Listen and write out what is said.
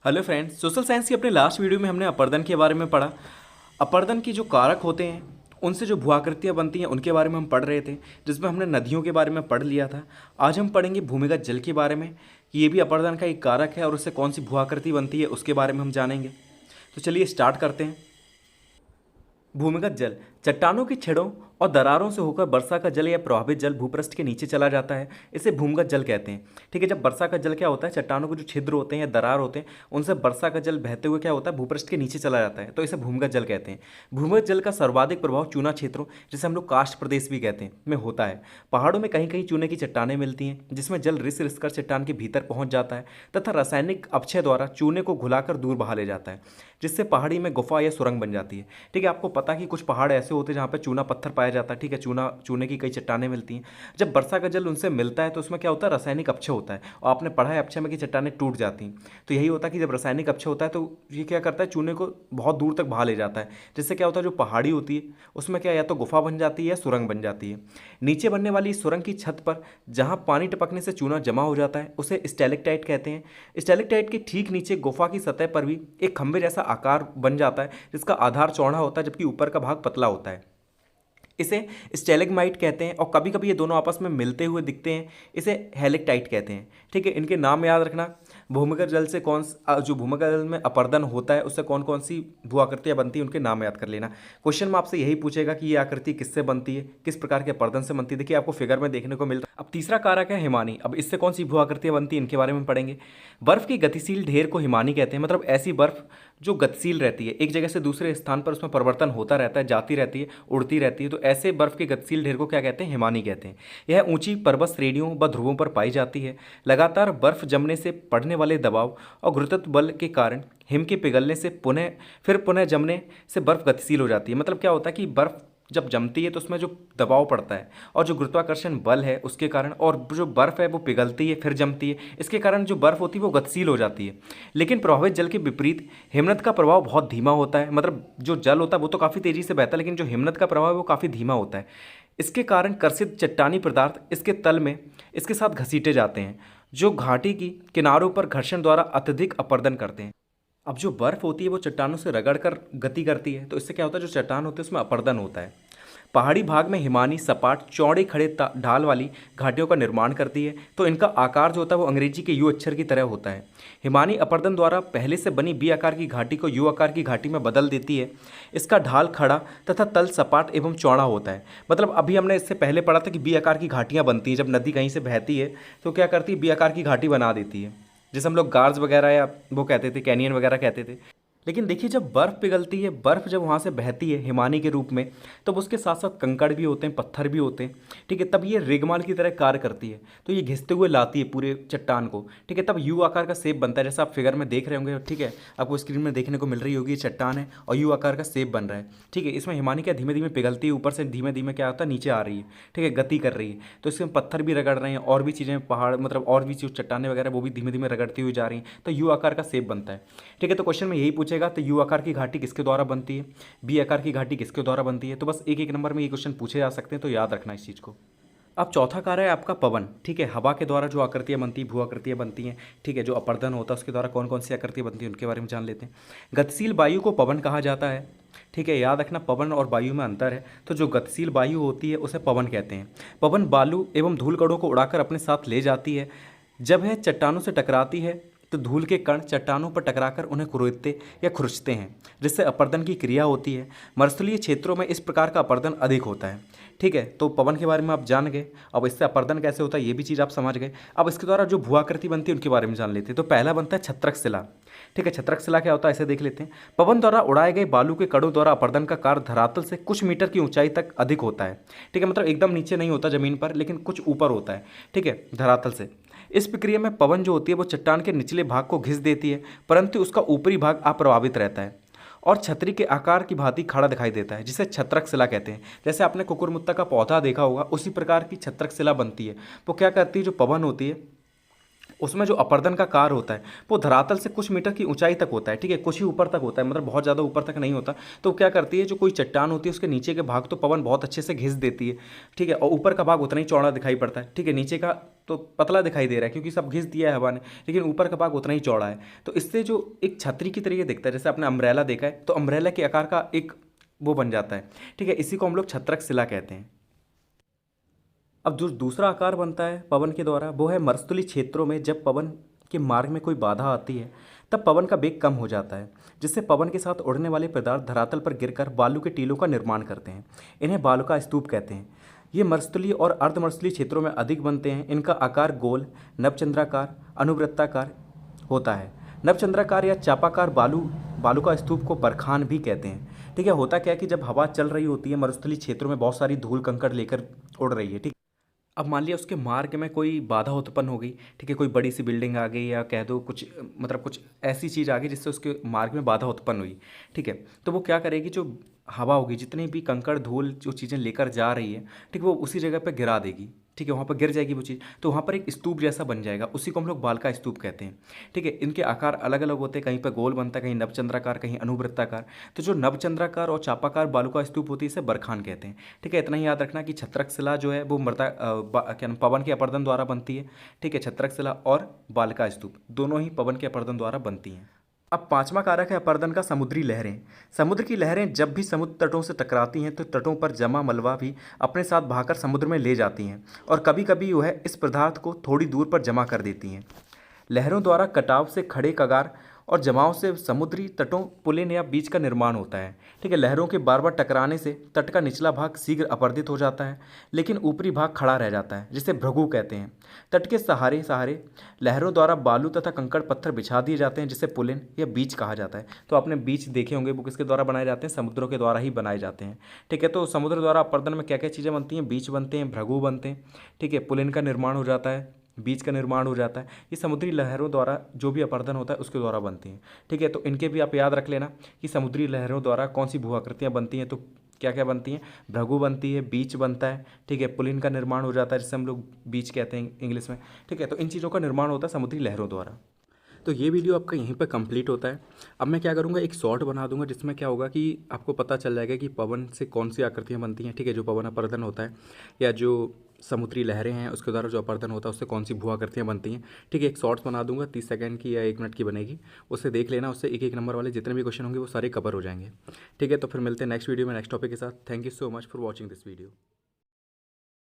Hello friends, social science की अपने last video में हमने अपर्दन के बारे में पढ़ा। अपर्दन की जो कारक होते हैं उनसे जो भूआकृतियाँ बनती हैं उनके बारे में हम पढ़ रहे थे, जिसमें हमने नदियों के बारे में पढ़ लिया था। आज हम पढ़ेंगे भूमिगत जल के बारे में कि ये भी अपर्दन का एक कारक है और उससे कौन सी भूआकृति बनती है उसके बारे में हम जानेंगे। तो चलिए स्टार्ट करते हैं। भूमिगत जल चट्टानों की छड़ों और दरारों से होकर वर्षा का जल या प्रभावित जल भूपृष्ठ के नीचे चला जाता है। इसे भूमिगत जल कहते हैं। ठीक है, जब वर्षा का जल क्या होता है, चट्टानों के जो छिद्र होते हैं या दरार होते हैं उनसे वर्षा का जल बहते हुए क्या होता है, भूपृष्ठ के नीचे चला जाता है, तो इसे भूमिगत जल कहते हैं। भूमिगत जल का सर्वाधिक प्रभाव चूना क्षेत्रों, जिसे हम लोग काष्ठ प्रदेश भी कहते हैं, में होता है। पहाड़ों में कहीं कहीं चूने की चट्टानें मिलती हैं जिसमें जल रिस रिस कर चट्टान के भीतर पहुंच जाता है तथा रासायनिक अपक्षय द्वारा चूने को घुलाकर दूर बहा ले जाता है, जिससे पहाड़ी में गुफा या सुरंग बन जाती है। ठीक है, आपको पता है कि कुछ पहाड़ ऐसे होते हैं जहाँ पे चूना पत्थर पाया जाता है। ठीक है, चूने की कई चट्टानें मिलती हैं। जब वर्षा का जल उनसे मिलता है तो उसमें क्या होता है, रासायनिक अपक्षय होता है। और आपने पढ़ा है अपक्षय में कि चट्टानें टूट जाती हैं। तो यही होता है कि जब रासायनिक अपक्षय होता है तो ये क्या करता है, चूने को बहुत दूर तक बहा ले जाता है, जिससे क्या होता है, जो पहाड़ी होती है उसमें क्या या तो गुफा बन जाती है या सुरंग बन जाती है। नीचे बनने वाली सुरंग की छत पर जहाँ पानी टपकने से चूना जमा हो जाता है उसे स्टैलेक्टाइट कहते हैं। स्टैलेक्टाइट के ठीक नीचे गुफा की सतह पर भी एक खंभे जैसा आकार बन जाता है, जिसका आधार चौड़ा होता है जबकि ऊपर का भाग पतला होता है। इसे स्टेलेग्माइट कहते हैं और कभी कभी ये दोनों आपस में मिलते हुए दिखते हैं, इसे हेलेक्टाइट कहते हैं। ठीक है, इनके नाम याद रखना। भूमिगत जल से जो भूमिगत जल में अपर्दन होता है उससे कौन कौन सी भू आकृतियाँ बनती हैं उनके नाम याद कर लेना। क्वेश्चन में आपसे यही पूछेगा कि ये आकृति किससे बनती है, किस प्रकार के अपर्दन से बनती है। देखिए आपको फिगर में देखने को मिल रहा है। अब तीसरा कारक है हिमानी। अब इससे कौन सी भू आकृतियाँ बनती है इनके बारे में पढ़ेंगे। बर्फ की गतिशील ढेर को हिमानी कहते हैं, मतलब ऐसी बर्फ जो गतिशील रहती है, एक जगह से दूसरे स्थान पर उसमें परिवर्तन होता रहता है, जाती रहती है, उड़ती रहती है, तो ऐसे बर्फ के गतिशील ढेर को क्या कहते हैं, हिमानी कहते हैं। यह ऊंची पर्वत श्रेणियों व ध्रुवों पर पाई जाती है। लगातार बर्फ जमने से पड़ने वाले दबाव और गुरुत्व बल के कारण हिम के पिघलने से पुनः जमने से बर्फ गतिशील हो जाती है। मतलब क्या होता है कि बर्फ जब जमती है तो उसमें जो दबाव पड़ता है और जो गुरुत्वाकर्षण बल है उसके कारण, और जो बर्फ़ है वो पिघलती है फिर जमती है, इसके कारण जो बर्फ़ होती है वो गतिशील हो जाती है। लेकिन प्रभावित जल के विपरीत हिमनद का प्रभाव बहुत धीमा होता है। मतलब जो जल होता है वो तो काफ़ी तेज़ी से बहता है, लेकिन जो हिमनद का प्रभाव है वो काफ़ी धीमा होता है। इसके कारण कर्षित चट्टानी पदार्थ इसके तल में इसके साथ घसीटे जाते हैं, जो घाटी की किनारों पर घर्षण द्वारा अत्यधिक अपर्दन करते हैं। अब जो बर्फ़ होती है वो चट्टानों से रगड़कर गति करती है, तो इससे क्या होता है, जो चट्टान होते हैं उसमें अपर्दन होता है। पहाड़ी भाग में हिमानी सपाट चौड़े खड़े ढाल वाली घाटियों का निर्माण करती है, तो इनका आकार जो होता है वो अंग्रेजी के यू अक्षर की तरह होता है। हिमानी अपर्दन द्वारा पहले से बनी बी आकार की घाटी को यू आकार की घाटी में बदल देती है। इसका ढाल खड़ा तथा तल सपाट एवं चौड़ा होता है। मतलब अभी हमने इससे पहले पढ़ा था कि बी आकार की घाटियाँ बनती हैं जब नदी कहीं से बहती है, तो क्या करती है, बी आकार की घाटी बना देती है, जिसे हम लोग गार्ज वगैरह या वो कहते थे, कैनियन वगैरह कहते थे। लेकिन देखिए जब बर्फ़ पिघलती है, बर्फ़ जब वहाँ से बहती है हिमानी के रूप में, तब उसके साथ साथ कंकड़ भी होते हैं, पत्थर भी होते हैं। ठीक है, तब ये रेगमाल की तरह कार्य करती है, तो ये घिसते हुए लाती है पूरे चट्टान को। ठीक है, तब यू आकार का शेप बनता है, जैसा आप फिगर में देख रहे होंगे। ठीक है, आपको स्क्रीन में देखने को मिल रही होगी, ये चट्टान है और यू आकार का शेप बन रहा है। ठीक है, इसमें हिमानी क्या धीमे धीमे पिघलती है, ऊपर से धीमे धीमे क्या होता है, नीचे आ रही है। ठीक है, गति कर रही है, तो इसमें पत्थर भी रगड़ रहे हैं और भी चीज़ें, पहाड़ मतलब और भी चीज़ चट्टानें वगैरह वो भी धीमे धीमे रगड़ती हुई जा रही हैं, तो यू आकार का शेप बनता है। ठीक है, तो क्वेश्चन में यही पूछेगा, तो यू आकार की घाटी किसके द्वारा बनती है, बी आकार की घाटी किसके द्वारा बनती है। तो बस एक एक नंबर में ये क्वेश्चन पूछे जा सकते हैं, तो याद रखना इस चीज़ को। अब चौथा कार्य है आपका पवन। ठीक है, हवा के द्वारा जो आकृतियाँ बनती हैं, भू आकृतियाँ बनती हैं। ठीक है, जो अपर्दन होता है उसके द्वारा कौन कौन सी आकृतियाँ बनती हैं उनके बारे में जान लेते हैं। गतिशील वायु को पवन कहा जाता है। ठीक है, याद रखना पवन और वायु में अंतर है। तो जो गतिशील वायु होती है उसे पवन कहते हैं। पवन बालू एवं धूल कणों को उड़ाकर अपने साथ ले जाती है। जब यह चट्टानों से टकराती है तो धूल के कण चट्टानों पर टकराकर उन्हें कुरेदते या खुरचते हैं, जिससे अपर्दन की क्रिया होती है। मरुस्थलीय क्षेत्रों में इस प्रकार का अपर्दन अधिक होता है। ठीक है, तो पवन के बारे में आप जान गए। अब इससे अपर्दन कैसे होता है ये भी चीज़ आप समझ गए। अब इसके द्वारा जो भू आकृति बनती है उनके बारे में जान लेते हैं। तो पहला बनता है छत्रक शिला। ठीक है, छत्रक शिला क्या होता है इसे देख लेते हैं। पवन द्वारा उड़ाए गए बालू के कणों द्वारा अपर्दन का कार्य धरातल से कुछ मीटर की ऊंचाई तक अधिक होता है। ठीक है, मतलब एकदम नीचे नहीं होता ज़मीन पर, लेकिन कुछ ऊपर होता है। ठीक है, धरातल से। इस प्रक्रिया में पवन जो होती है वो चट्टान के निचले भाग को घिस देती है, परंतु उसका ऊपरी भाग अप्रभावित रहता है और छतरी के आकार की भांति खड़ा दिखाई देता है, जिसे छत्रक शिला कहते हैं। जैसे आपने कुकुरमुत्ता का पौधा देखा होगा, उसी प्रकार की छत्रक शिला बनती है। वो क्या करती है, जो पवन होती है उसमें जो अपर्दन का कार होता है वो धरातल से कुछ मीटर की ऊंचाई तक होता है, ठीक है, कुछ ही ऊपर तक होता है, मतलब बहुत ज़्यादा ऊपर तक नहीं होता। तो क्या करती है, जो कोई चट्टान होती है उसके नीचे के भाग तो पवन बहुत अच्छे से घिस देती है, ठीक है, और ऊपर का भाग उतना ही चौड़ा दिखाई पड़ता है, ठीक है, नीचे का तो पतला दिखाई दे रहा है क्योंकि सब घिस दिया है हवा ने, लेकिन ऊपर का भाग उतना ही चौड़ा है। तो इससे जो एक छतरी की तरीके दिखता है, जैसे आपने अम्ब्रेला देखा है, तो अम्ब्रेला के आकार का एक वो बन जाता है, ठीक है, इसी को हम लोग छत्रक शिला कहते हैं। अब जो दूसरा आकार बनता है पवन के द्वारा वो है मरुस्थलीय क्षेत्रों में जब पवन के मार्ग में कोई बाधा आती है तब पवन का वेग कम हो जाता है, जिससे पवन के साथ उड़ने वाले पदार्थ धरातल पर गिरकर बालू के टीलों का निर्माण करते हैं। इन्हें बालू का स्तूप कहते हैं। ये मरुस्थलीय और अर्धमरुस्थलीय क्षेत्रों में अधिक बनते हैं। इनका आकार गोल, नवचंद्राकार, अनुवृत्ताकार होता है। नवचंद्राकार या चापाकार बालू का स्तूप को बरखान भी कहते हैं। ठीक है, होता क्या है कि जब हवा चल रही होती है मरुस्थलीय क्षेत्रों में बहुत सारी धूल कंकड़ लेकर उड़ रही है, ठीक। अब मान लिया उसके मार्ग में कोई बाधा उत्पन्न हो गई, ठीक है, कोई बड़ी सी बिल्डिंग आ गई या कह दो कुछ मतलब कुछ ऐसी चीज़ आ गई जिससे उसके मार्ग में बाधा उत्पन्न हुई, ठीक है, तो वो क्या करेगी, जो हवा होगी जितनी भी कंकड़ धूल जो चीज़ें लेकर जा रही है, ठीक है, वो उसी जगह पर गिरा देगी, ठीक है, वहाँ पर गिर जाएगी वो चीज़, तो वहाँ पर एक स्तूप जैसा बन जाएगा, उसी को हम लोग बाल का स्तूप कहते हैं। ठीक है, इनके आकार अलग अलग होते हैं, कहीं पर गोल बनता है, कहीं नवचंद्राकार, कहीं अनुवृत्ताकार। तो जो नवचंद्राकार और चापाकार बालू का स्तूप होती है इसे बरखान कहते हैं। ठीक है, इतना ही याद रखना कि छत्रक शिला जो है वो क्या नाम पवन के अपर्दन द्वारा बनती है। ठीक है, छत्रक शिला और बाल का स्तूप दोनों ही पवन के अपर्दन द्वारा बनती हैं। अब पांचवा कारक है अपर्दन का समुद्री लहरें। समुद्र की लहरें जब भी समुद्र तटों से टकराती हैं तो तटों पर जमा मलबा भी अपने साथ बहाकर समुद्र में ले जाती हैं और कभी कभी वह इस पदार्थ को थोड़ी दूर पर जमा कर देती हैं। लहरों द्वारा कटाव से खड़े कगार और जमाव से समुद्री तटों, पुलिन या बीच का निर्माण होता है। ठीक है, लहरों के बार बार टकराने से तट का निचला भाग शीघ्र अपरदित हो जाता है लेकिन ऊपरी भाग खड़ा रह जाता है, जिसे भृगु कहते हैं। तट के सहारे सहारे लहरों द्वारा बालू तथा कंकड़ पत्थर बिछा दिए जाते हैं जिसे पुलिन या बीच कहा जाता है। तो आपने बीच देखे होंगे, वो किसके द्वारा बनाए जाते हैं, समुद्रों के द्वारा ही बनाए जाते हैं। ठीक है, तो समुद्र द्वारा अपर्दन में क्या क्या चीज़ें बनती हैं, बीच बनते हैं, भृगु बनते हैं, ठीक है, पुलिन का निर्माण हो जाता है, बीच का निर्माण हो जाता है। ये समुद्री लहरों द्वारा जो भी अपर्दन होता है उसके द्वारा बनती हैं। ठीक है, तो इनके भी आप याद रख लेना कि समुद्री लहरों द्वारा कौन सी भू आकृतियाँ बनती हैं। तो क्या क्या बनती हैं, भृगु बनती है, बीच बनता है, ठीक है, पुलिन का निर्माण हो जाता है जिसे हम लोग बीच कहते हैं इंग्लिश में। ठीक है, तो इन चीज़ों का निर्माण होता है समुद्री लहरों द्वारा। तो ये वीडियो आपका यहीं पर कंप्लीट होता है। अब मैं क्या करूँगा, एक शॉर्ट बना दूंगा जिसमें क्या होगा कि आपको पता चल जाएगा कि पवन से कौन सी आकृतियाँ बनती हैं। ठीक है, जो पवन अपर्दन होता है या जो समुद्री लहरें हैं उसके द्वारा जो अपर्दन होता है उससे कौन सी भू आकृतियाँ बनती हैं। ठीक है, एक शॉर्ट्स बना दूंगा 30 सेकंड की या 1 मिनट की बनेगी, उससे देख लेना, उससे एक एक नंबर वाले जितने भी क्वेश्चन होंगे वो सारे कवर हो जाएंगे। ठीक है, तो फिर मिलते हैं नेक्स्ट वीडियो में नेक्स्ट टॉपिक के साथ। Thank you so much for watching this video.